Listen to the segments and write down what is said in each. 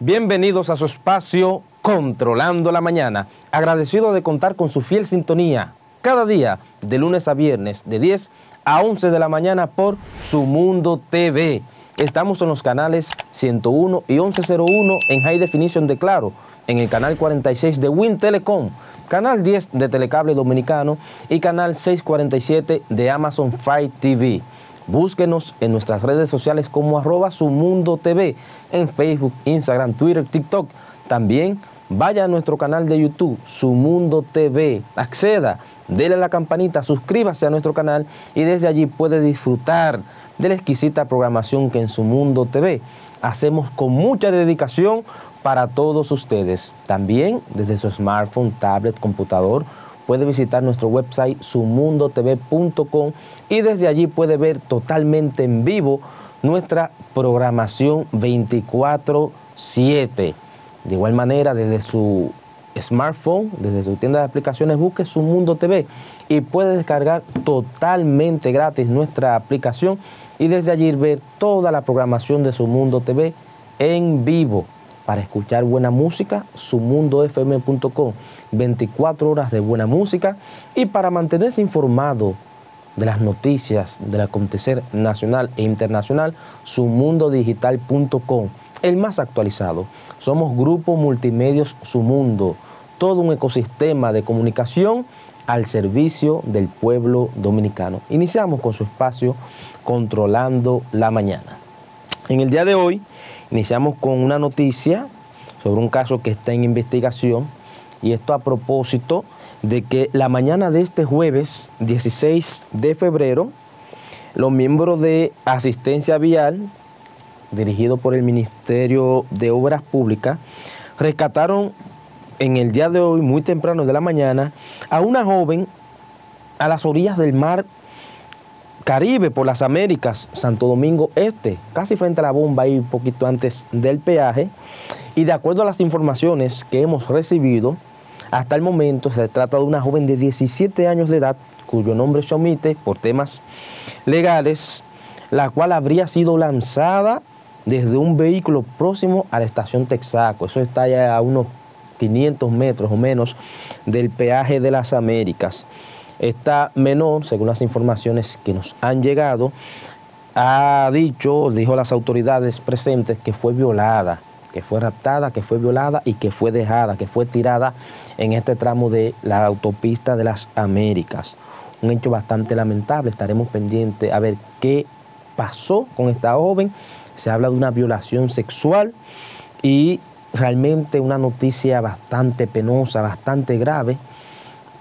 Bienvenidos a su espacio Controlando la Mañana. Agradecido de contar con su fiel sintonía cada día de lunes a viernes de 10 a 11 de la mañana por Su Mundo TV. Estamos en los canales 101 y 1101 en High Definition de Claro, en el canal 46 de Win Telecom, canal 10 de Telecable Dominicano y canal 647 de Amazon Fire TV. Búsquenos en nuestras redes sociales como @SuMundoTV, en Facebook, Instagram, Twitter, TikTok. También vaya a nuestro canal de YouTube, Su Mundo TV. Acceda, dele a la campanita, suscríbase a nuestro canal y desde allí puede disfrutar de la exquisita programación que en Su Mundo TV hacemos con mucha dedicación para todos ustedes. También desde su smartphone, tablet, computador, puede visitar nuestro website sumundotv.com y desde allí puede ver totalmente en vivo nuestra programación 24/7. De igual manera, desde su smartphone, desde su tienda de aplicaciones, busque Su Mundo TV y puede descargar totalmente gratis nuestra aplicación y desde allí ver toda la programación de Su Mundo TV en vivo. Para escuchar buena música, sumundofm.com, 24 horas de buena música, y para mantenerse informado de las noticias del acontecer nacional e internacional, sumundodigital.com, el más actualizado. Somos Grupo Multimedios Su Mundo, todo un ecosistema de comunicación al servicio del pueblo dominicano. Iniciamos con su espacio Controlando la Mañana. En el día de hoy iniciamos con una noticia sobre un caso que está en investigación, y esto a propósito de que la mañana de este jueves 16 de febrero, los miembros de Asistencia Vial, dirigido por el Ministerio de Obras Públicas, rescataron en el día de hoy, muy temprano de la mañana, a una joven a las orillas del mar Caribe, por las Américas, Santo Domingo Este, casi frente a la bomba, y un poquito antes del peaje. Y de acuerdo a las informaciones que hemos recibido, hasta el momento se trata de una joven de 17 años de edad, cuyo nombre se omite por temas legales, la cual habría sido lanzada desde un vehículo próximo a la estación Texaco. Eso está ya a unos 500 metros o menos del peaje de las Américas. Esta menor, según las informaciones que nos han llegado, dijo a las autoridades presentes que fue violada, que fue raptada, que fue violada y que fue dejada, que fue tirada en este tramo de la autopista de las Américas. Un hecho bastante lamentable. Estaremos pendientes a ver qué pasó con esta joven. Se habla de una violación sexual y realmente una noticia bastante penosa, bastante grave,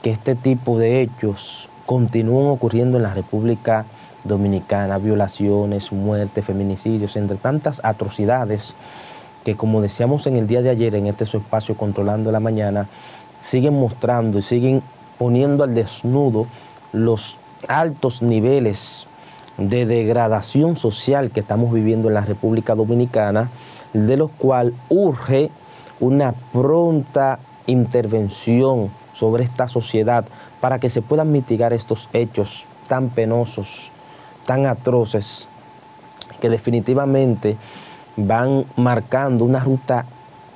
que este tipo de hechos continúan ocurriendo en la República Dominicana. Violaciones, muertes, feminicidios, entre tantas atrocidades que, como decíamos en el día de ayer en este su espacio Controlando la Mañana, siguen mostrando y siguen poniendo al desnudo los altos niveles de degradación social que estamos viviendo en la República Dominicana, de los cuales urge una pronta intervención sobre esta sociedad para que se puedan mitigar estos hechos tan penosos, tan atroces, que definitivamente van marcando una ruta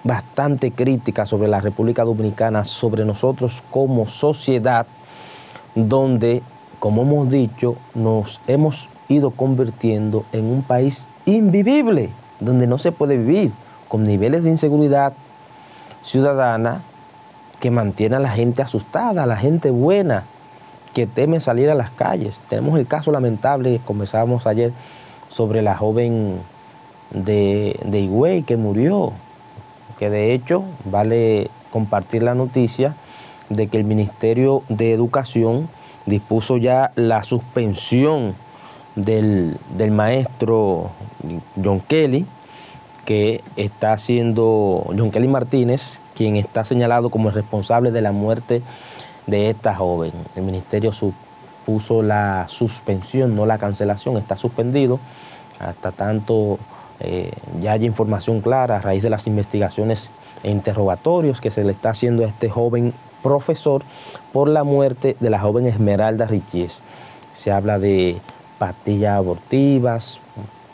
bastante crítica sobre la República Dominicana, sobre nosotros como sociedad, donde, como hemos dicho, nos hemos ido convirtiendo en un país invivible, donde no se puede vivir, con niveles de inseguridad ciudadana que mantiene a la gente asustada, a la gente buena, que teme salir a las calles. Tenemos el caso lamentable, conversábamos ayer, sobre la joven de Higüey que murió, que de hecho vale compartir la noticia de que el Ministerio de Educación dispuso ya la suspensión del maestro John Kelly, que está siendo John Kelly Martínez, quien está señalado como el responsable de la muerte de esta joven. El ministerio puso la suspensión, no la cancelación, está suspendido hasta tanto ya haya información clara a raíz de las investigaciones e interrogatorios que se le está haciendo a este joven profesor por la muerte de la joven Esmeralda Richies. Se habla de pastillas abortivas,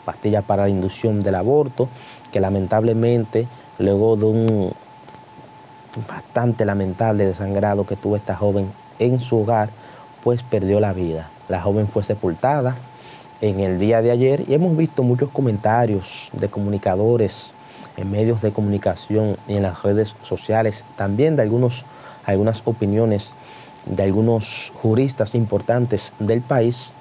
pastillas para la inducción del aborto, que lamentablemente luego de un bastante lamentable desangrado que tuvo esta joven en su hogar, pues perdió la vida. La joven fue sepultada en el día de ayer y hemos visto muchos comentarios de comunicadores en medios de comunicación y en las redes sociales, también de algunas opiniones de algunos juristas importantes del país,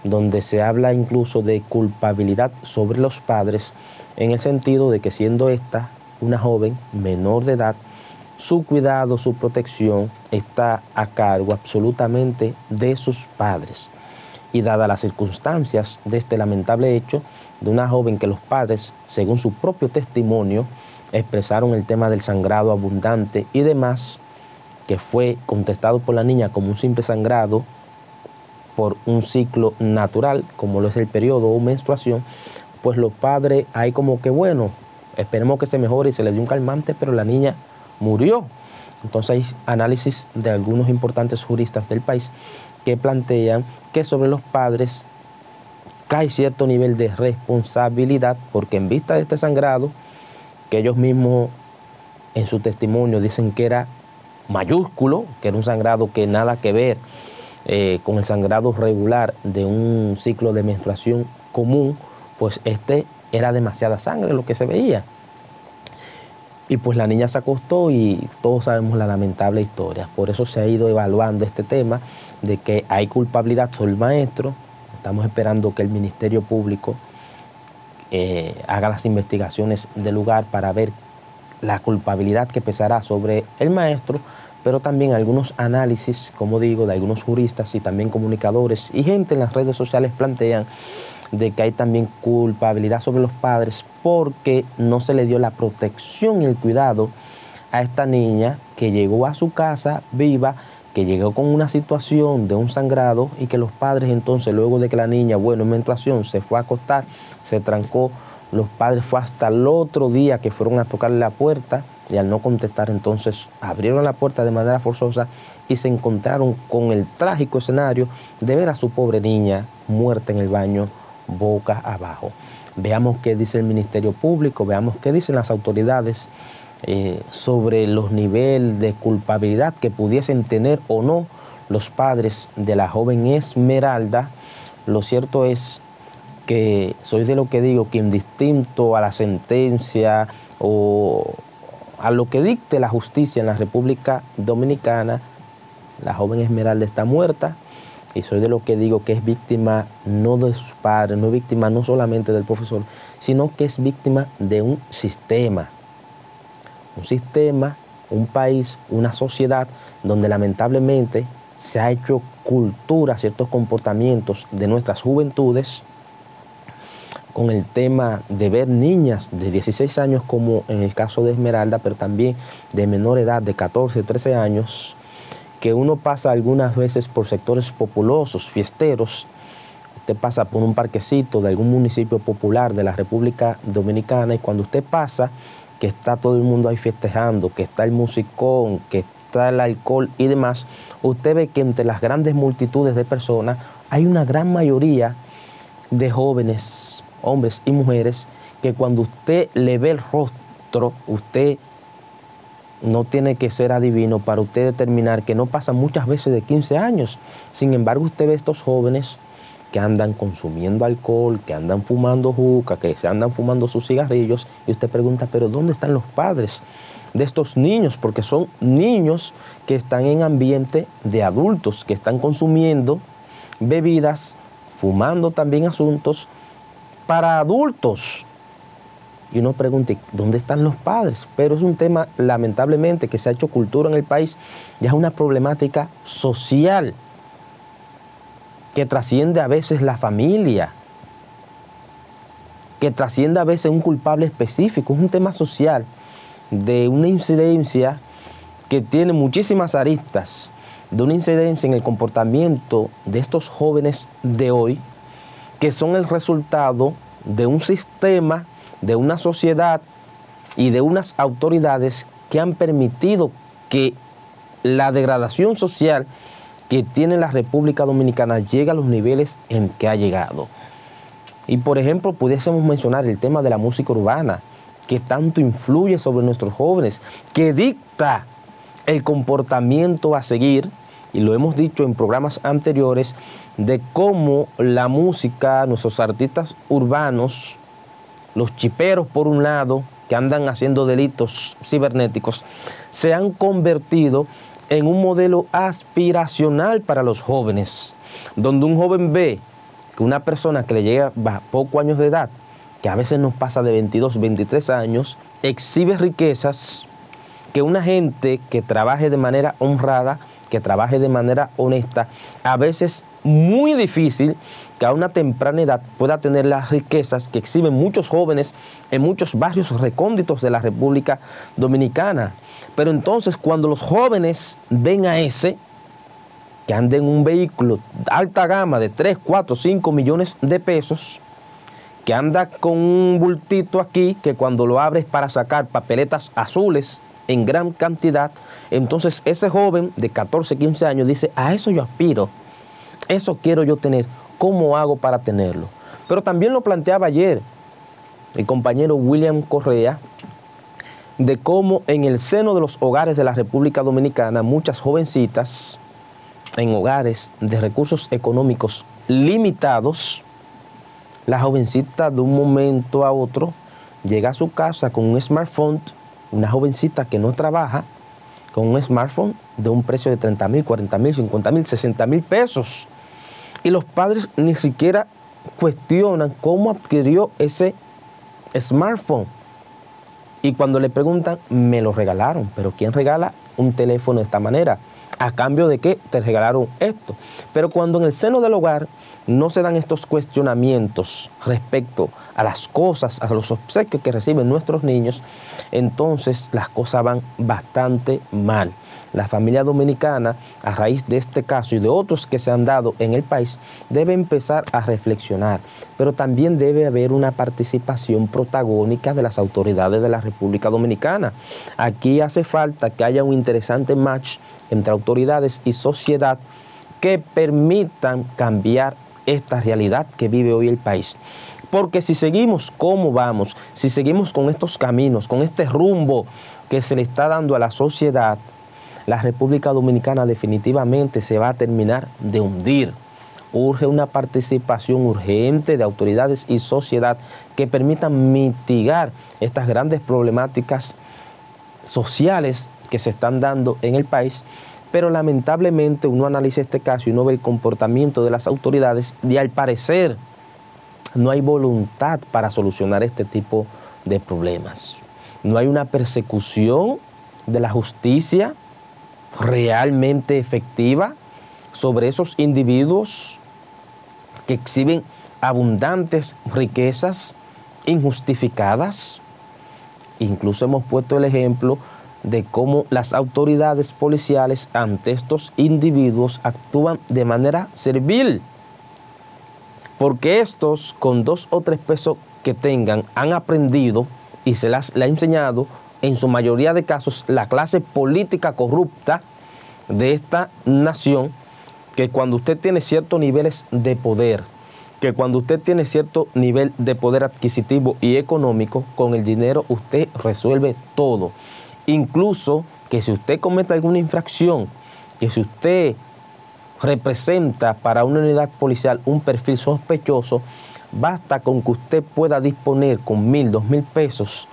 donde se habla incluso de culpabilidad sobre los padres, en el sentido de que siendo esta una joven menor de edad, su cuidado, su protección está a cargo absolutamente de sus padres. Y dadas las circunstancias de este lamentable hecho, de una joven que los padres, según su propio testimonio, expresaron el tema del sangrado abundante y demás, que fue contestado por la niña como un simple sangrado por un ciclo natural, como lo es el periodo o menstruación, pues los padres ahí como que bueno, esperemos que se mejore y se le dio un calmante, pero la niña murió. Entonces hay análisis de algunos importantes juristas del país que plantean que sobre los padres cae cierto nivel de responsabilidad, porque en vista de este sangrado, que ellos mismos en su testimonio dicen que era mayúsculo, que era un sangrado que nada que ver con el sangrado regular de un ciclo de menstruación común, pues este era demasiada sangre lo que se veía. Y pues la niña se acostó y todos sabemos la lamentable historia. Por eso se ha ido evaluando este tema de que hay culpabilidad sobre el maestro. Estamos esperando que el Ministerio Público haga las investigaciones del lugar para ver la culpabilidad que pesará sobre el maestro, pero también algunos análisis, como digo, de algunos juristas y también comunicadores y gente en las redes sociales plantean de que hay también culpabilidad sobre los padres porque no se le dio la protección y el cuidado a esta niña que llegó a su casa viva, que llegó con una situación de un sangrado y que los padres entonces, luego de que la niña, bueno, en menstruación, se fue a acostar, se trancó, los padres fue hasta el otro día que fueron a tocarle la puerta y al no contestar entonces abrieron la puerta de manera forzosa y se encontraron con el trágico escenario de ver a su pobre niña muerta en el baño boca abajo. Veamos qué dice el Ministerio Público, veamos qué dicen las autoridades sobre los niveles de culpabilidad que pudiesen tener o no los padres de la joven Esmeralda. Lo cierto es que soy de lo que digo, que indistinto a la sentencia o a lo que dicte la justicia en la República Dominicana, la joven Esmeralda está muerta. Y soy de lo que digo que es víctima no de sus padres, no es víctima no solamente del profesor, sino que es víctima de un sistema, un país, una sociedad donde lamentablemente se ha hecho cultura, ciertos comportamientos de nuestras juventudes con el tema de ver niñas de 16 años como en el caso de Esmeralda, pero también de menor edad, de 14, 13 años, que uno pasa algunas veces por sectores populosos, fiesteros. Usted pasa por un parquecito de algún municipio popular de la República Dominicana y cuando usted pasa, que está todo el mundo ahí festejando, que está el musicón, que está el alcohol y demás, usted ve que entre las grandes multitudes de personas hay una gran mayoría de jóvenes, hombres y mujeres, que cuando usted le ve el rostro, usted no tiene que ser adivino para usted determinar que no pasan muchas veces de 15 años. Sin embargo, usted ve estos jóvenes que andan consumiendo alcohol, que andan fumando juca, que se andan fumando sus cigarrillos, y usted pregunta, ¿pero dónde están los padres de estos niños? Porque son niños que están en ambiente de adultos, que están consumiendo bebidas, fumando también asuntos para adultos. Y uno pregunta, ¿dónde están los padres? Pero es un tema, lamentablemente, que se ha hecho cultura en el país, ya es una problemática social que trasciende a veces la familia, que trasciende a veces un culpable específico. Es un tema social de una incidencia que tiene muchísimas aristas, de una incidencia en el comportamiento de estos jóvenes de hoy, que son el resultado de un sistema, de una sociedad y de unas autoridades que han permitido que la degradación social que tiene la República Dominicana llegue a los niveles en que ha llegado. Y por ejemplo, pudiésemos mencionar el tema de la música urbana, que tanto influye sobre nuestros jóvenes, que dicta el comportamiento a seguir, y lo hemos dicho en programas anteriores, de cómo la música, nuestros artistas urbanos, los chiperos por un lado, que andan haciendo delitos cibernéticos, se han convertido en un modelo aspiracional para los jóvenes, donde un joven ve que una persona que le llega a pocos años de edad, que a veces nos pasa de 22, 23 años, exhibe riquezas que una gente que trabaje de manera honrada, que trabaje de manera honesta, a veces muy difícil que a una temprana edad pueda tener las riquezas que exhiben muchos jóvenes en muchos barrios recónditos de la República Dominicana. Pero entonces cuando los jóvenes ven a ese, que anda en un vehículo de alta gama de 3, 4, 5 millones de pesos, que anda con un bultito aquí, que cuando lo abres para sacar papeletas azules en gran cantidad, entonces ese joven de 14, 15 años dice, a eso yo aspiro, eso quiero yo tener, ¿cómo hago para tenerlo? Pero también lo planteaba ayer el compañero William Correa, de cómo en el seno de los hogares de la República Dominicana, muchas jovencitas en hogares de recursos económicos limitados, la jovencita de un momento a otro llega a su casa con un smartphone, una jovencita que no trabaja, con un smartphone de un precio de 30 mil, 40 mil, 50 mil, 60 mil pesos. Y los padres ni siquiera cuestionan cómo adquirió ese smartphone. Y cuando le preguntan, me lo regalaron. Pero ¿quién regala un teléfono de esta manera? ¿A cambio de qué te regalaron esto? Pero cuando en el seno del hogar no se dan estos cuestionamientos respecto a las cosas, a los obsequios que reciben nuestros niños, entonces las cosas van bastante mal. La familia dominicana, a raíz de este caso y de otros que se han dado en el país, debe empezar a reflexionar, pero también debe haber una participación protagónica de las autoridades de la República Dominicana. Aquí hace falta que haya un interesante match entre autoridades y sociedad que permitan cambiar esta realidad que vive hoy el país. Porque si seguimos como vamos, si seguimos con estos caminos, con este rumbo que se le está dando a la sociedad, la República Dominicana definitivamente se va a terminar de hundir. Urge una participación urgente de autoridades y sociedad que permitan mitigar estas grandes problemáticas sociales que se están dando en el país. Pero lamentablemente uno analiza este caso y uno ve el comportamiento de las autoridades y al parecer no hay voluntad para solucionar este tipo de problemas. No hay una persecución de la justicia realmente efectiva sobre esos individuos que exhiben abundantes riquezas injustificadas. Incluso hemos puesto el ejemplo de cómo las autoridades policiales ante estos individuos actúan de manera servil, porque estos con 2 o 3 pesos que tengan han aprendido y le ha enseñado en su mayoría de casos la clase política corrupta de esta nación, que cuando usted tiene ciertos niveles de poder, que cuando usted tiene cierto nivel de poder adquisitivo y económico, con el dinero usted resuelve todo. Incluso que si usted comete alguna infracción, que si usted representa para una unidad policial un perfil sospechoso, basta con que usted pueda disponer con 1.000, 2.000 pesos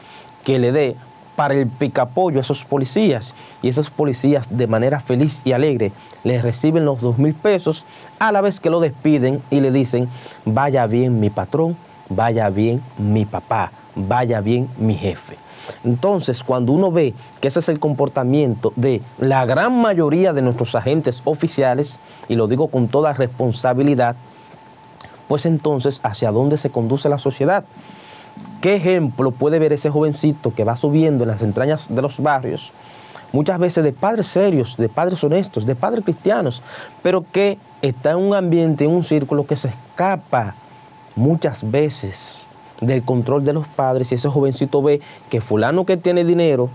que le dé para el picapollo a esos policías, y esos policías de manera feliz y alegre les reciben los 2.000 pesos a la vez que lo despiden y le dicen, vaya bien mi patrón, vaya bien mi papá, vaya bien mi jefe. Entonces, cuando uno ve que ese es el comportamiento de la gran mayoría de nuestros agentes oficiales, y lo digo con toda responsabilidad, pues entonces, ¿hacia dónde se conduce la sociedad? ¿Qué ejemplo puede ver ese jovencito que va subiendo en las entrañas de los barrios, muchas veces de padres serios, de padres honestos, de padres cristianos, pero que está en un ambiente, en un círculo que se escapa muchas veces del control de los padres, y ese jovencito ve que fulano que tiene dinero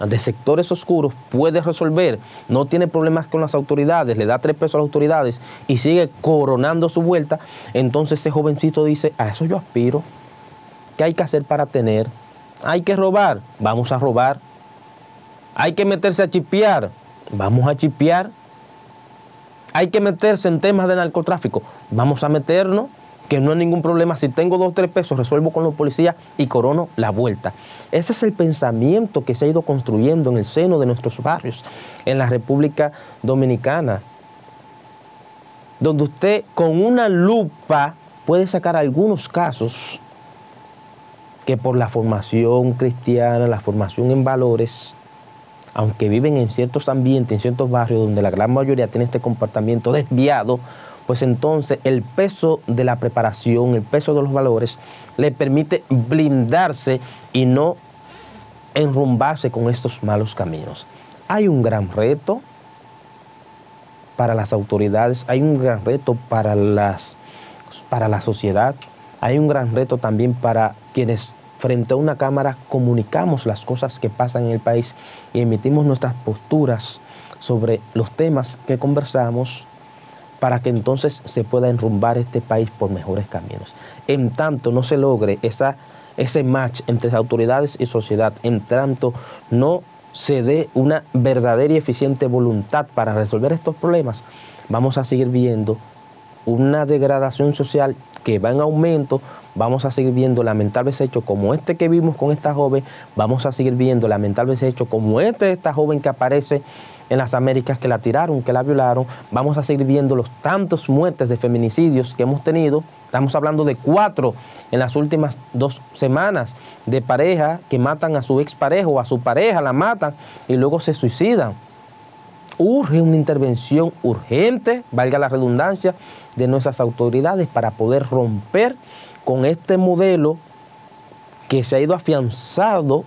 de sectores oscuros puede resolver, no tiene problemas con las autoridades, le da 3 pesos a las autoridades y sigue coronando su vuelta? Entonces ese jovencito dice, a eso yo aspiro. ¿Qué hay que hacer para tener? hay que robar, vamos a robar. Hay que meterse a chipear, vamos a chipear. Hay que meterse en temas de narcotráfico, vamos a meternos, que no hay ningún problema. Si tengo 2 o 3 pesos, resuelvo con los policías y corono la vuelta. Ese es el pensamiento que se ha ido construyendo en el seno de nuestros barrios, en la República Dominicana, donde usted con una lupa puede sacar algunos casos que por la formación cristiana, la formación en valores, aunque viven en ciertos ambientes, en ciertos barrios donde la gran mayoría tiene este comportamiento desviado, pues entonces el peso de la preparación, el peso de los valores, le permite blindarse y no enrumbarse con estos malos caminos. Hay un gran reto para las autoridades, hay un gran reto para la sociedad, hay un gran reto también para quienes frente a una cámara comunicamos las cosas que pasan en el país y emitimos nuestras posturas sobre los temas que conversamos para que entonces se pueda enrumbar este país por mejores caminos. En tanto no se logre ese match entre autoridades y sociedad, en tanto no se dé una verdadera y eficiente voluntad para resolver estos problemas, vamos a seguir viendo una degradación social que va en aumento. Vamos a seguir viendo lamentables hechos como este que vimos con esta joven, vamos a seguir viendo lamentables hechos como esta joven que aparece en las Américas, que la tiraron, que la violaron, vamos a seguir viendo los tantos muertes de feminicidios que hemos tenido. Estamos hablando de 4 en las últimas 2 semanas, de parejas que matan a su expareja o a su pareja, la matan y luego se suicidan. Urge una intervención urgente, valga la redundancia, de nuestras autoridades para poder romper con este modelo que se ha ido afianzando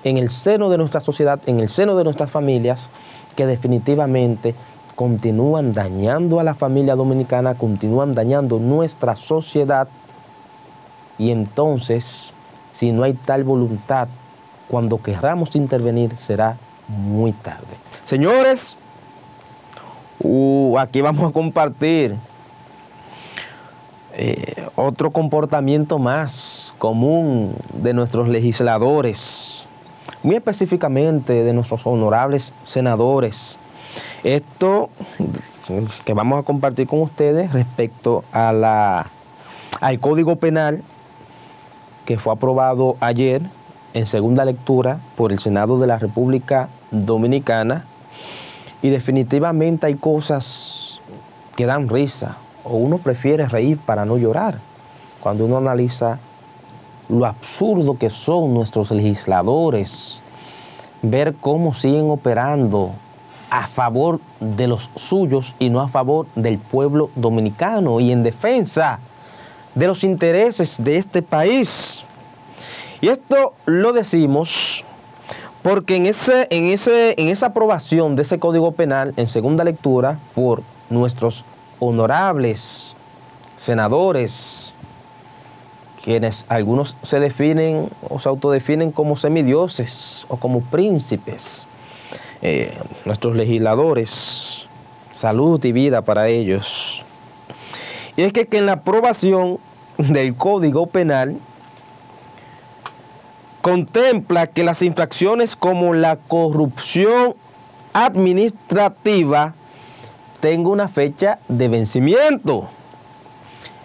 en el seno de nuestra sociedad, en el seno de nuestras familias, que definitivamente continúan dañando a la familia dominicana, continúan dañando nuestra sociedad. Y entonces, si no hay tal voluntad, cuando queramos intervenir será muy tarde. Señores, aquí vamos a compartir otro comportamiento más común de nuestros legisladores, muy específicamente de nuestros honorables senadores. Esto que vamos a compartir con ustedes respecto a al Código Penal que fue aprobado ayer en segunda lectura por el Senado de la República Dominicana, y definitivamente hay cosas que dan risa, o uno prefiere reír para no llorar, cuando uno analiza lo absurdo que son nuestros legisladores, ver cómo siguen operando a favor de los suyos y no a favor del pueblo dominicano y en defensa de los intereses de este país. Y esto lo decimos porque en esa aprobación de ese Código Penal en segunda lectura por nuestros honorables senadores, quienes algunos se definen o se autodefinen como semidioses o como príncipes, nuestros legisladores, salud y vida para ellos. Y es que en la aprobación del Código Penal contempla que las infracciones como la corrupción administrativa tengan una fecha de vencimiento.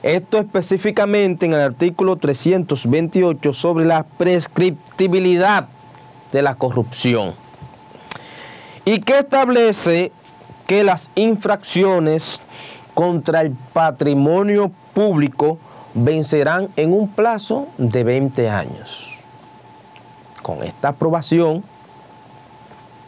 Esto específicamente en el artículo 328 sobre la prescriptibilidad de la corrupción, y que establece que las infracciones contra el patrimonio público vencerán en un plazo de 20 años. Con esta aprobación,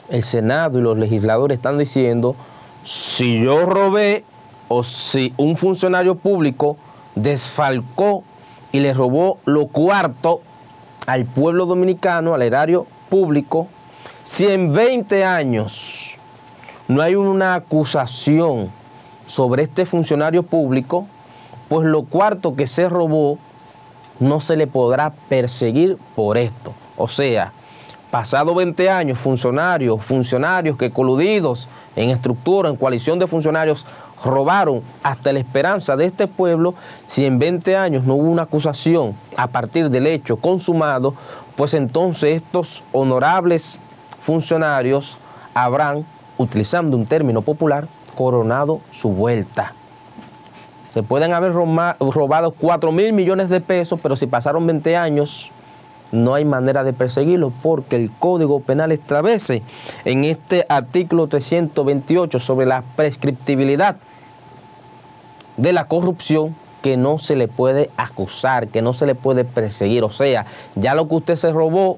el Senado y los legisladores están diciendo: si yo robé o si un funcionario público desfalcó y le robó lo cuarto al pueblo dominicano, al erario público, si en 20 años no hay una acusación sobre este funcionario público, pues lo cuarto que se robó no se le podrá perseguir por esto. O sea, pasado 20 años, funcionarios que coludidos en estructura, en coalición de funcionarios, robaron hasta la esperanza de este pueblo, si en 20 años no hubo una acusación a partir del hecho consumado, pues entonces estos honorables funcionarios habrán, utilizando un término popular, coronado su vuelta. Se pueden haber robado 4.000 millones de pesos, pero si pasaron 20 años, no hay manera de perseguirlo porque el Código Penal establece en este artículo 328 sobre la prescriptibilidad de la corrupción que no se le puede acusar, que no se le puede perseguir. O sea, ya lo que usted se robó,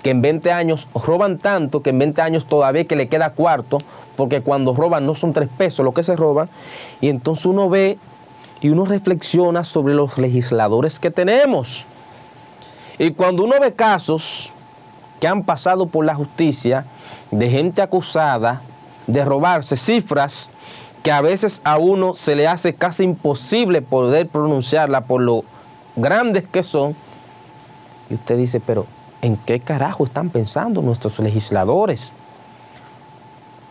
que en 20 años roban tanto, que en 20 años todavía que le queda cuarto, porque cuando roban no son 3 pesos lo que se roban, y entonces uno ve y uno reflexiona sobre los legisladores que tenemos. Y cuando uno ve casos que han pasado por la justicia de gente acusada de robarse cifras que a veces a uno se le hace casi imposible poder pronunciarla por lo grandes que son, y usted dice, pero ¿en qué carajo están pensando nuestros legisladores?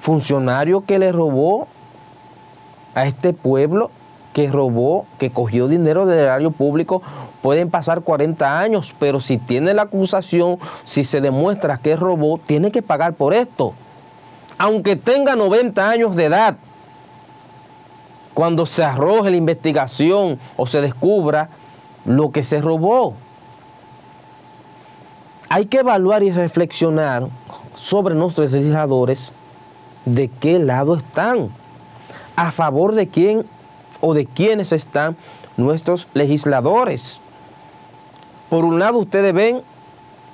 Funcionario que le robó a este pueblo, que robó, que cogió dinero del erario público, pueden pasar 40 años, pero si tiene la acusación, si se demuestra que robó, tiene que pagar por esto. Aunque tenga 90 años de edad, cuando se arroje la investigación o se descubra lo que se robó. Hay que evaluar y reflexionar sobre nuestros legisladores, de qué lado están, a favor de quién o de quiénes están nuestros legisladores. Por un lado, ustedes ven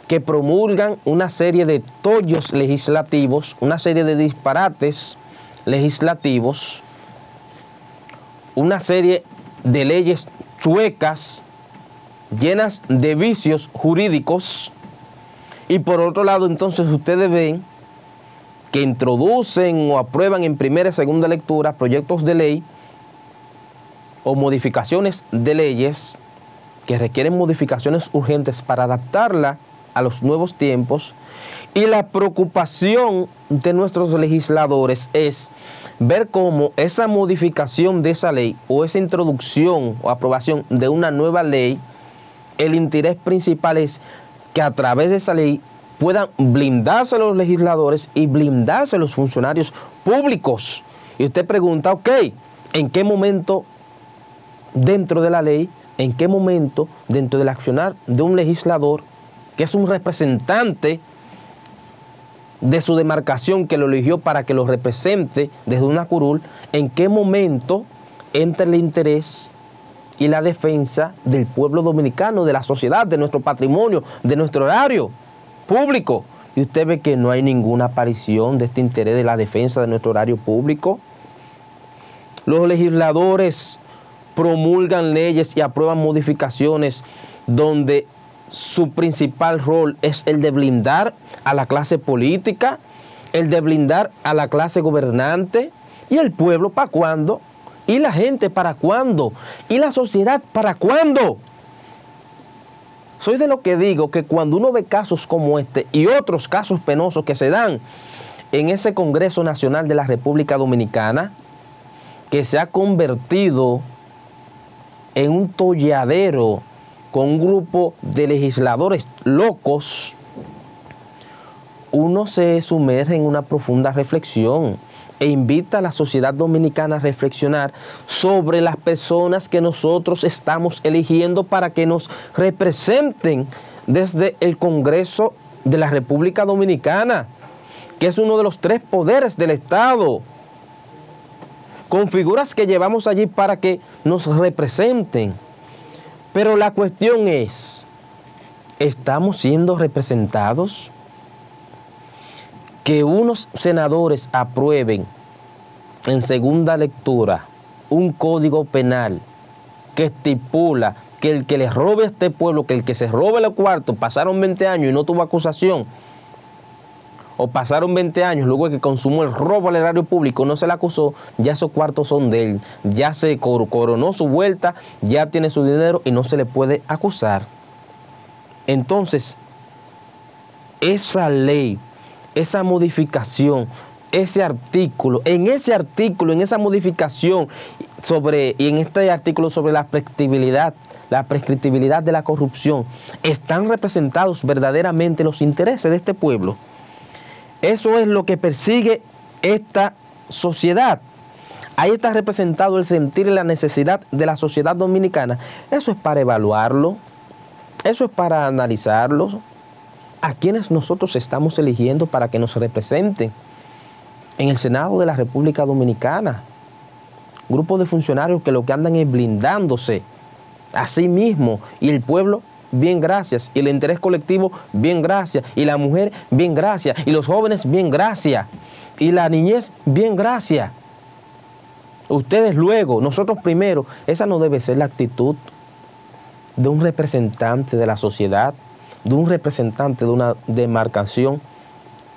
que promulgan una serie de tollos legislativos, una serie de disparates legislativos, una serie de leyes chuecas, llenas de vicios jurídicos, y por otro lado, entonces, ustedes ven que introducen o aprueban en primera y segunda lectura proyectos de ley o modificaciones de leyes que requieren modificaciones urgentes para adaptarla a los nuevos tiempos, y la preocupación de nuestros legisladores es ver cómo esa modificación de esa ley o esa introducción o aprobación de una nueva ley, el interés principal es que a través de esa ley puedan blindarse los legisladores y blindarse los funcionarios públicos. Y usted pregunta, ok, ¿en qué momento dentro de la ley, en qué momento dentro del accionar de un legislador, que es un representante de su demarcación, que lo eligió para que lo represente desde una curul, en qué momento entra el interés y la defensa del pueblo dominicano, de la sociedad, de nuestro patrimonio, de nuestro erario público? Y usted ve que no hay ninguna aparición de este interés de la defensa de nuestro erario público. Los legisladores promulgan leyes y aprueban modificaciones donde su principal rol es el de blindar a la clase política, el de blindar a la clase gobernante. ¿Y el pueblo para cuándo? ¿Y la gente para cuándo? ¿Y la sociedad para cuándo? Soy de lo que digo que cuando uno ve casos como este y otros casos penosos que se dan en ese Congreso Nacional de la República Dominicana, que se ha convertido en un tolladero con un grupo de legisladores locos, uno se sumerge en una profunda reflexión e invita a la sociedad dominicana a reflexionar sobre las personas que nosotros estamos eligiendo para que nos representen desde el Congreso de la República Dominicana, que es uno de los 3 poderes del Estado, con figuras que llevamos allí para que nos representen. Pero la cuestión es, ¿estamos siendo representados? Que unos senadores aprueben en segunda lectura un código penal que estipula que el que le robe a este pueblo, que el que se robe los cuartos, pasaron 20 años y no tuvo acusación, o pasaron 20 años luego de que consumó el robo al erario público, no se le acusó, ya esos cuartos son de él, ya se coronó su vuelta, ya tiene su dinero y no se le puede acusar. Entonces, esa ley, esa modificación, ese artículo, en esa modificación y en este artículo sobre la prescriptibilidad de la corrupción, están representados verdaderamente los intereses de este pueblo. Eso es lo que persigue esta sociedad. Ahí está representado el sentir y la necesidad de la sociedad dominicana. Eso es para evaluarlo, eso es para analizarlo. ¿A quienes nosotros estamos eligiendo para que nos representen en el Senado de la República Dominicana? Grupos de funcionarios que lo que andan es blindándose a sí mismo, y el pueblo, bien gracias, y el interés colectivo, bien gracias, y la mujer, bien gracias, y los jóvenes, bien gracias, y la niñez, bien gracias. Ustedes luego, nosotros primero. Esa no debe ser la actitud de un representante de la sociedad, de un representante de una demarcación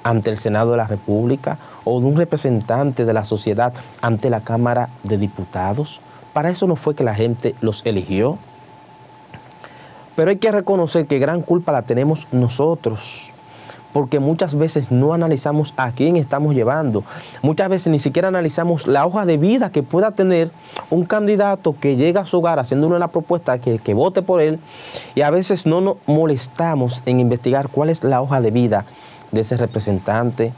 ante el Senado de la República, o de un representante de la sociedad ante la Cámara de Diputados. Para eso no fue que la gente los eligió. Pero hay que reconocer que gran culpa la tenemos nosotros, porque muchas veces no analizamos a quién estamos llevando. Muchas veces ni siquiera analizamos la hoja de vida que pueda tener un candidato que llega a su hogar haciéndole una propuesta que vote por él, y a veces no nos molestamos en investigar cuál es la hoja de vida de ese representante,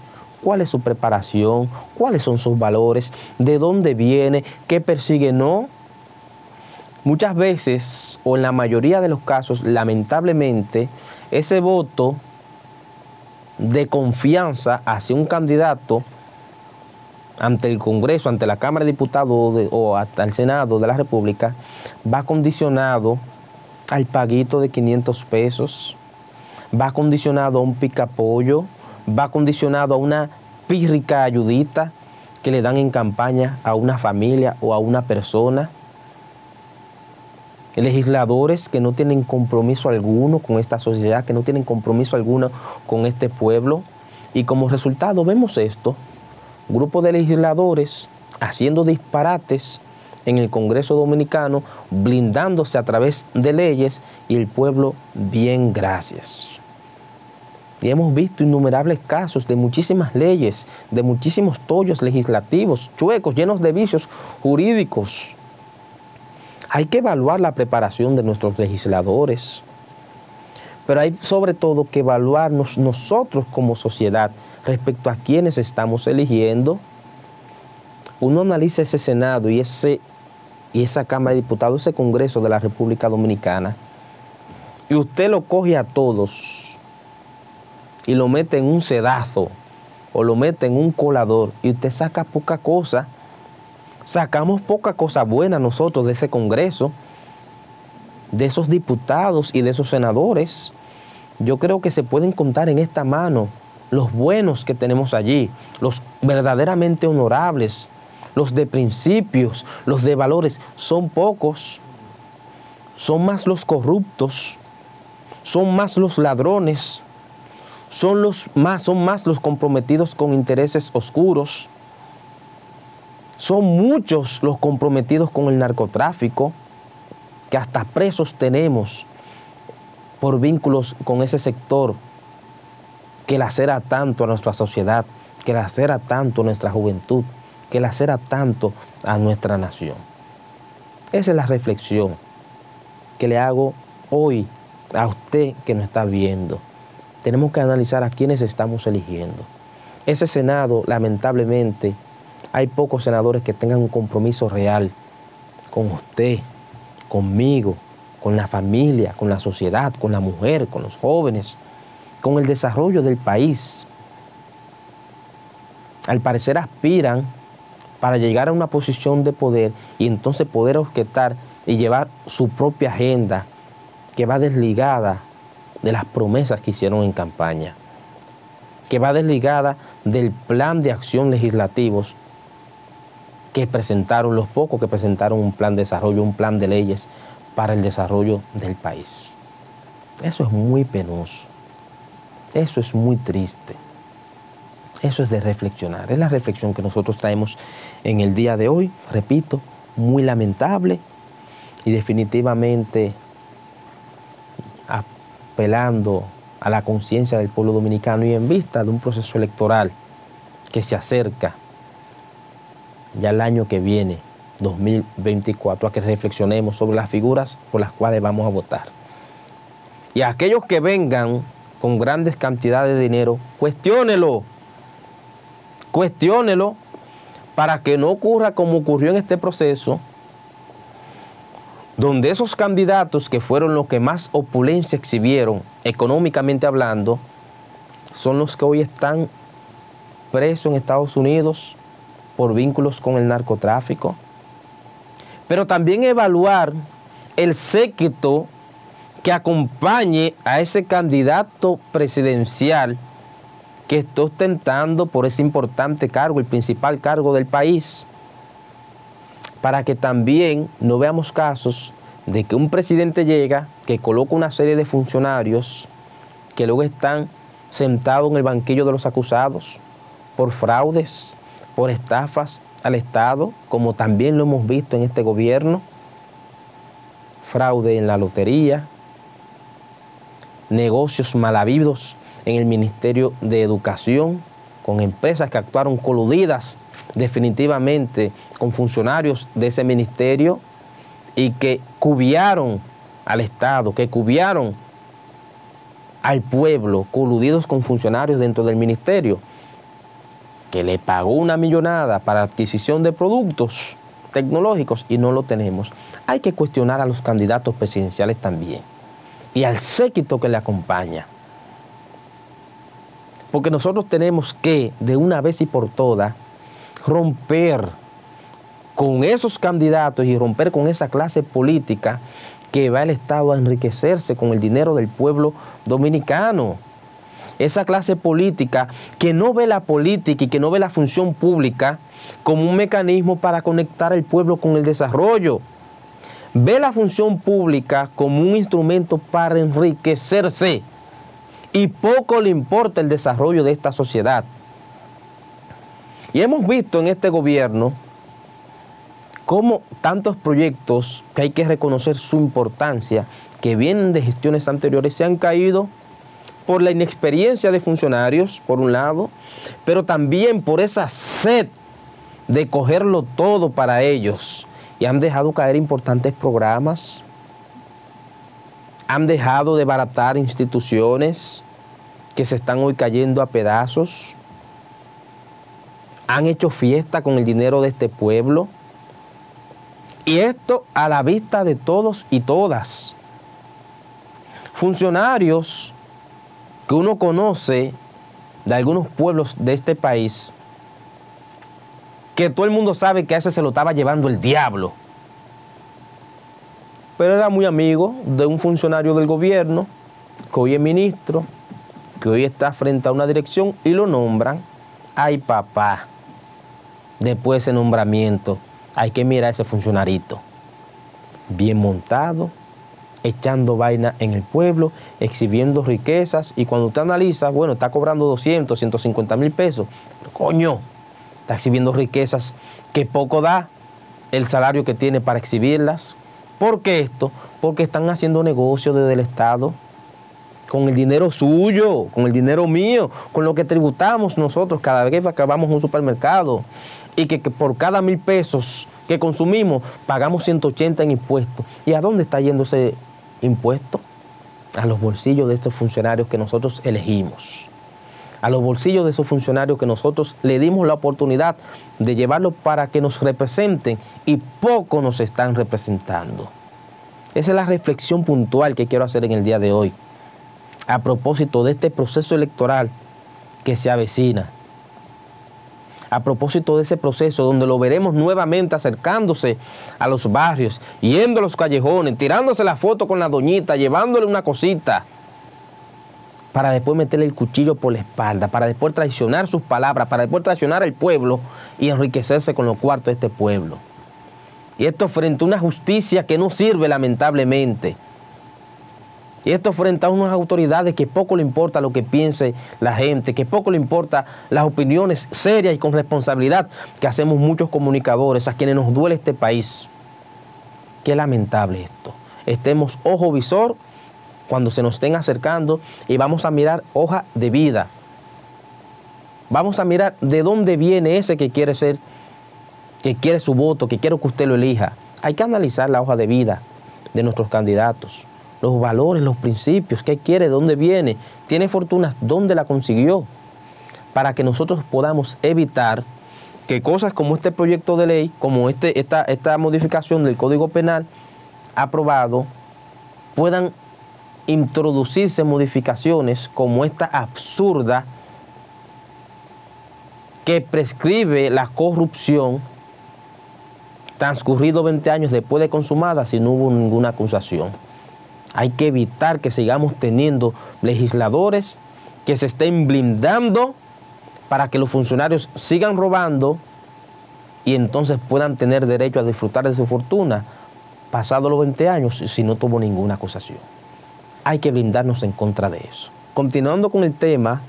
cuál es su preparación, cuáles son sus valores, de dónde viene, qué persigue. No. Muchas veces, o en la mayoría de los casos, lamentablemente, ese voto de confianza hacia un candidato ante el Congreso, ante la Cámara de Diputados o hasta el Senado de la República, va condicionado al paguito de 500 pesos, va condicionado a un picapollo, va condicionado a una pírrica ayudita que le dan en campaña a una familia o a una persona. Legisladores que no tienen compromiso alguno con esta sociedad, que no tienen compromiso alguno con este pueblo. Y como resultado vemos esto: grupo de legisladores haciendo disparates en el Congreso Dominicano, blindándose a través de leyes, y el pueblo, bien gracias. Y hemos visto innumerables casos de muchísimas leyes, de muchísimos tollos legislativos, chuecos, llenos de vicios jurídicos. Hay que evaluar la preparación de nuestros legisladores, pero hay sobre todo que evaluarnos nosotros como sociedad respecto a quienes estamos eligiendo. Uno analiza ese Senado y esa Cámara de Diputados, ese Congreso de la República Dominicana, y usted lo coge a todos y lo mete en un sedazo o lo mete en un colador, y usted saca poca cosa. Sacamos poca cosa buena nosotros de ese Congreso, de esos diputados y de esos senadores. Yo creo que se pueden contar en esta mano los buenos que tenemos allí, los verdaderamente honorables, los de principios, los de valores. Son pocos, son más los corruptos, son más los ladrones, son más los comprometidos con intereses oscuros. Son muchos los comprometidos con el narcotráfico, que hasta presos tenemos por vínculos con ese sector que lacera tanto a nuestra sociedad, que lacera tanto a nuestra juventud, que lacera tanto a nuestra nación. Esa es la reflexión que le hago hoy a usted que nos está viendo. Tenemos que analizar a quiénes estamos eligiendo. Ese Senado, lamentablemente, hay pocos senadores que tengan un compromiso real con usted, conmigo, con la familia, con la sociedad, con la mujer, con los jóvenes, con el desarrollo del país. Al parecer aspiran para llegar a una posición de poder y entonces poder objetar y llevar su propia agenda que va desligada de las promesas que hicieron en campaña, que va desligada del plan de acción legislativos que presentaron, los pocos que presentaron un plan de desarrollo, un plan de leyes para el desarrollo del país. Eso es muy penoso, eso es muy triste, eso es de reflexionar. Es la reflexión que nosotros traemos en el día de hoy, repito, muy lamentable, y definitivamente apelando a la conciencia del pueblo dominicano y en vista de un proceso electoral que se acerca ya el año que viene, 2024, a que reflexionemos sobre las figuras por las cuales vamos a votar. Y a aquellos que vengan con grandes cantidades de dinero, cuestiónelo para que no ocurra como ocurrió en este proceso, donde esos candidatos que fueron los que más opulencia exhibieron, económicamente hablando, son los que hoy están presos en Estados Unidos por vínculos con el narcotráfico. Pero también evaluar el séquito que acompañe a ese candidato presidencial que está ostentando por ese importante cargo, el principal cargo del país, para que también no veamos casos de que un presidente llega, que coloca una serie de funcionarios que luego están sentados en el banquillo de los acusados por fraudes, por estafas al Estado, como también lo hemos visto en este gobierno, fraude en la lotería, negocios mal habidos en el Ministerio de Educación, con empresas que actuaron coludidas definitivamente con funcionarios de ese ministerio y que cubiaron al Estado, que cubiaron al pueblo, coludidos con funcionarios dentro del ministerio, que le pagó una millonada para adquisición de productos tecnológicos y no lo tenemos. Hay que cuestionar a los candidatos presidenciales también y al séquito que le acompaña. Porque nosotros tenemos que, de una vez y por todas, romper con esos candidatos y romper con esa clase política que va el Estado a enriquecerse con el dinero del pueblo dominicano. Esa clase política que no ve la política y que no ve la función pública como un mecanismo para conectar al pueblo con el desarrollo. Ve la función pública como un instrumento para enriquecerse y poco le importa el desarrollo de esta sociedad. Y hemos visto en este gobierno cómo tantos proyectos que hay que reconocer su importancia, que vienen de gestiones anteriores, se han caído por la inexperiencia de funcionarios, por un lado, pero también por esa sed de cogerlo todo para ellos. Y han dejado caer importantes programas, han dejado de baratar instituciones que se están hoy cayendo a pedazos, han hecho fiesta con el dinero de este pueblo, y esto a la vista de todos y todas. Funcionarios que uno conoce de algunos pueblos de este país, que todo el mundo sabe que a ese se lo estaba llevando el diablo, pero era muy amigo de un funcionario del gobierno, que hoy es ministro, que hoy está frente a una dirección y lo nombran. Ay, papá, después de ese nombramiento, hay que mirar a ese funcionarito, bien montado, echando vaina en el pueblo, exhibiendo riquezas, y cuando usted analiza, bueno, está cobrando 200, 150 mil pesos, pero coño, está exhibiendo riquezas que poco da el salario que tiene para exhibirlas. ¿Por qué esto? Porque están haciendo negocios desde el Estado, con el dinero suyo, con el dinero mío, con lo que tributamos nosotros cada vez que vamos a un supermercado, y que por cada 1.000 pesos que consumimos pagamos 180 en impuestos. ¿Y a dónde está yendo ese impuesto? A los bolsillos de estos funcionarios que nosotros elegimos, a los bolsillos de esos funcionarios que nosotros le dimos la oportunidad de llevarlos para que nos representen, y poco nos están representando. Esa es la reflexión puntual que quiero hacer en el día de hoy, a propósito de este proceso electoral que se avecina, a propósito de ese proceso donde lo veremos nuevamente acercándose a los barrios, yendo a los callejones, tirándose la foto con la doñita, llevándole una cosita, para después meterle el cuchillo por la espalda, para después traicionar sus palabras, para después traicionar al pueblo y enriquecerse con los cuartos de este pueblo. Y esto frente a una justicia que no sirve, lamentablemente. Y esto frente a unas autoridades que poco le importa lo que piense la gente, que poco le importa las opiniones serias y con responsabilidad que hacemos muchos comunicadores, a quienes nos duele este país. Qué lamentable esto. Estemos ojo visor cuando se nos estén acercando, y vamos a mirar hoja de vida. Vamos a mirar de dónde viene ese que quiere ser, que quiere su voto, que quiere que usted lo elija. Hay que analizar la hoja de vida de nuestros candidatos, los valores, los principios, qué quiere, de dónde viene, tiene fortunas, dónde la consiguió, para que nosotros podamos evitar que cosas como este proyecto de ley, como esta modificación del Código Penal aprobado, puedan introducirse modificaciones como esta absurda que prescribe la corrupción transcurrido 20 años después de consumada si no hubo ninguna acusación. Hay que evitar que sigamos teniendo legisladores que se estén blindando para que los funcionarios sigan robando y entonces puedan tener derecho a disfrutar de su fortuna pasados los 20 años si no tuvo ninguna acusación. Hay que blindarnos en contra de eso. Continuando con el tema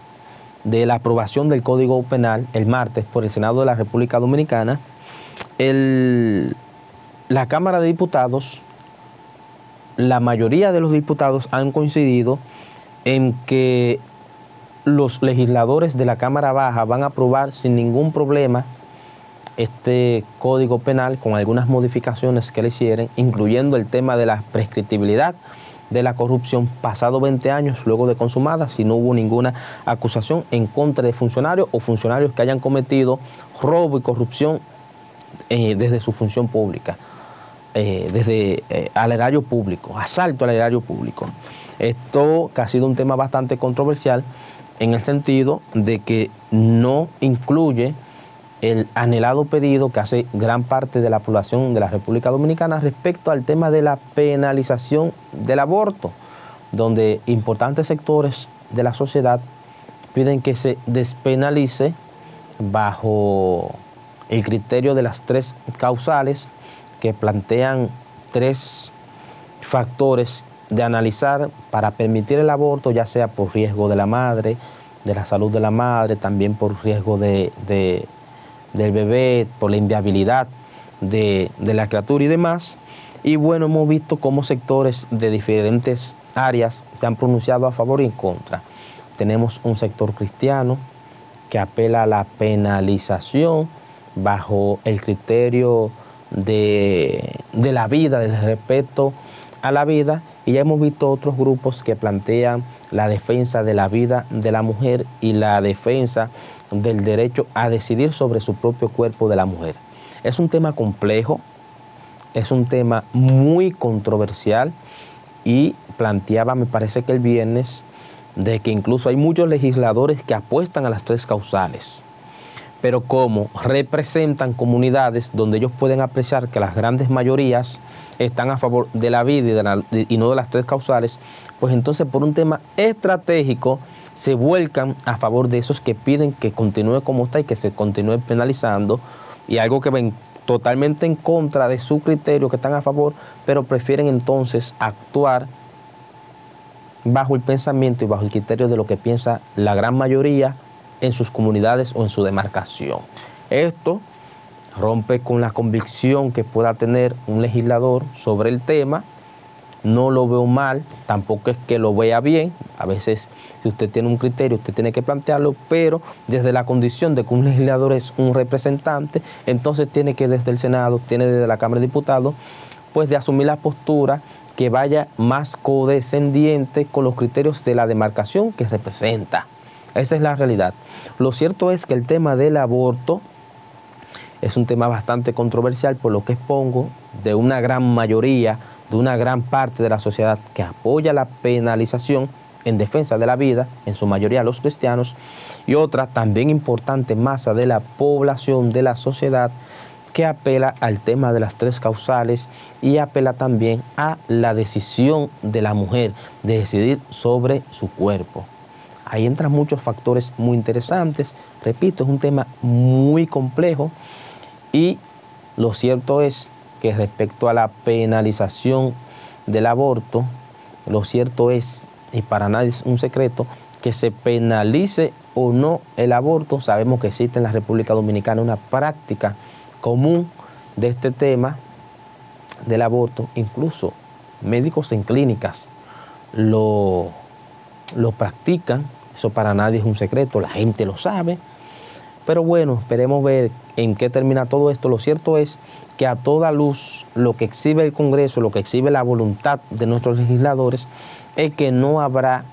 de la aprobación del Código Penal el martes por el Senado de la República Dominicana, la Cámara de Diputados, la mayoría de los diputados han coincidido en que los legisladores de la Cámara Baja van a aprobar sin ningún problema este Código Penal con algunas modificaciones que le hicieron, incluyendo el tema de la prescriptibilidad de la corrupción pasado 20 años luego de consumada, si no hubo ninguna acusación en contra de funcionarios o funcionarios que hayan cometido robo y corrupción desde su función pública, desde al erario público, asalto al erario público. Esto que ha sido un tema bastante controversial en el sentido de que no incluye el anhelado pedido que hace gran parte de la población de la República Dominicana respecto al tema de la penalización del aborto, donde importantes sectores de la sociedad piden que se despenalice bajo el criterio de las 3 causales que plantean 3 factores de analizar para permitir el aborto, ya sea por riesgo de la madre, de la salud de la madre, también por riesgo del bebé, por la inviabilidad de la criatura y demás. Y bueno, hemos visto cómo sectores de diferentes áreas se han pronunciado a favor y en contra. Tenemos un sector cristiano que apela a la penalización bajo el criterio de la vida, del respeto a la vida, y ya hemos visto otros grupos que plantean la defensa de la vida de la mujer y la defensa del derecho a decidir sobre su propio cuerpo de la mujer. Es un tema complejo, es un tema muy controversial y planteaba, me parece que el viernes, de que incluso hay muchos legisladores que apuestan a las 3 causales, pero como representan comunidades donde ellos pueden apreciar que las grandes mayorías están a favor de la vida y no de las 3 causales, pues entonces por un tema estratégico se vuelcan a favor de esos que piden que continúe como está y que se continúe penalizando, y algo que ven totalmente en contra de su criterio, que están a favor, pero prefieren entonces actuar bajo el pensamiento y bajo el criterio de lo que piensa la gran mayoría en sus comunidades o en su demarcación. Esto rompe con la convicción que pueda tener un legislador sobre el tema. No lo veo mal, tampoco es que lo vea bien. A veces, si usted tiene un criterio, usted tiene que plantearlo, pero desde la condición de que un legislador es un representante, entonces tiene que desde el Senado, tiene desde la Cámara de Diputados, pues de asumir la postura que vaya más condescendiente con los criterios de la demarcación que representa. Esa es la realidad. Lo cierto es que el tema del aborto es un tema bastante controversial, por lo que expongo, de una gran mayoría, de una gran parte de la sociedad que apoya la penalización en defensa de la vida, en su mayoría los cristianos, y otra también importante masa de la población, de la sociedad, que apela al tema de las 3 causales y apela también a la decisión de la mujer de decidir sobre su cuerpo. Ahí entran muchos factores muy interesantes. Repito, es un tema muy complejo, y lo cierto es que respecto a la penalización del aborto, lo cierto es, y para nadie es un secreto, que se penalice o no el aborto. Sabemos que existe en la República Dominicana una práctica común de este tema del aborto. Incluso médicos en clínicas lo practican. Eso para nadie es un secreto, la gente lo sabe. Pero bueno, esperemos ver en qué termina todo esto. Lo cierto es que a toda luz lo que exhibe el Congreso, lo que exhibe la voluntad de nuestros legisladores, es que no habrá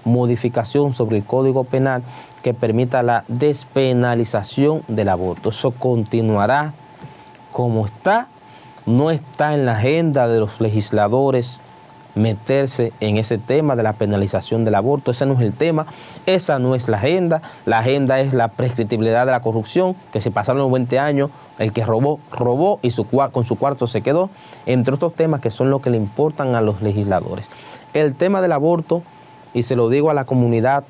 modificación sobre el Código Penal que permita la despenalización del aborto. Eso continuará como está. No está en la agenda de los legisladores meterse en ese tema de la penalización del aborto. Ese no es el tema, esa no es la agenda. La agenda es la prescriptibilidad de la corrupción, que si pasaron los 20 años, el que robó, robó y con su cuarto se quedó, entre otros temas que son los que le importan a los legisladores. El tema del aborto, y se lo digo a la comunidad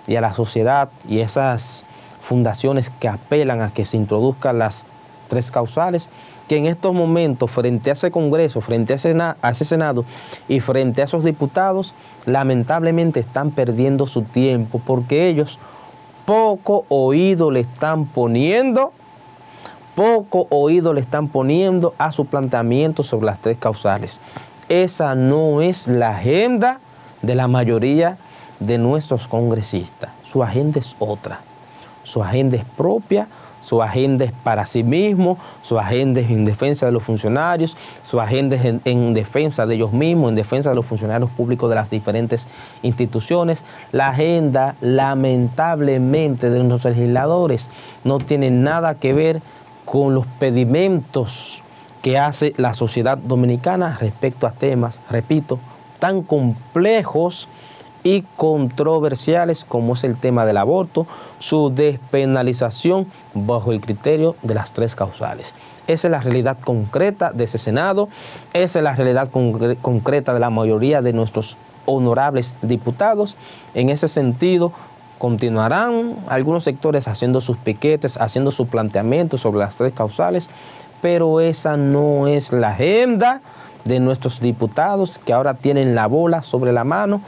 y a la sociedad y esas fundaciones que apelan a que se introduzcan las 3 causales, que en estos momentos, frente a ese Congreso, frente a ese Senado y frente a esos diputados, lamentablemente están perdiendo su tiempo, porque ellos poco oído le están poniendo a su planteamiento sobre las 3 causales. Esa no es la agenda de la mayoría de nuestros congresistas. Su agenda es otra. Su agenda es propia. Su agenda es para sí mismo, su agenda es en defensa de los funcionarios, su agenda es en defensa de ellos mismos, en defensa de los funcionarios públicos de las diferentes instituciones. La agenda, lamentablemente, de nuestros legisladores no tiene nada que ver con los pedimentos que hace la sociedad dominicana respecto a temas, repito, tan complejos y controversiales como es el tema del aborto, su despenalización bajo el criterio de las 3 causales. Esa es la realidad concreta de ese Senado, esa es la realidad concreta de la mayoría de nuestros honorables diputados. En ese sentido, continuarán algunos sectores haciendo sus piquetes, haciendo sus planteamientos sobre las 3 causales, pero esa no es la agenda de nuestros diputados, que ahora tienen la bola sobre la mano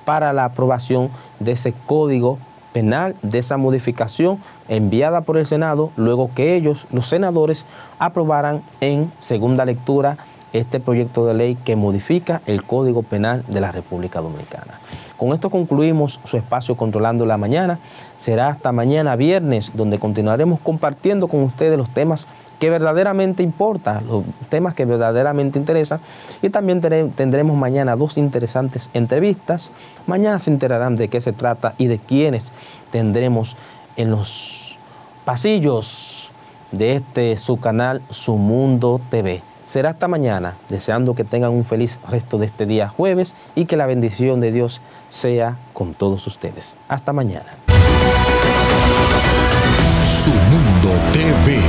para la aprobación de ese Código Penal, de esa modificación enviada por el Senado, luego que ellos, los senadores, aprobaran en segunda lectura este proyecto de ley que modifica el Código Penal de la República Dominicana. Con esto concluimos su espacio Controlando la Mañana. Será hasta mañana viernes, donde continuaremos compartiendo con ustedes los temas que verdaderamente importan, los temas que verdaderamente interesan, y también tendremos mañana 2 interesantes entrevistas. Mañana se enterarán de qué se trata y de quiénes tendremos en los pasillos de su canal Su Mundo TV. Será hasta mañana, deseando que tengan un feliz resto de este día jueves y que la bendición de Dios sea con todos ustedes. Hasta mañana. Su Mundo TV.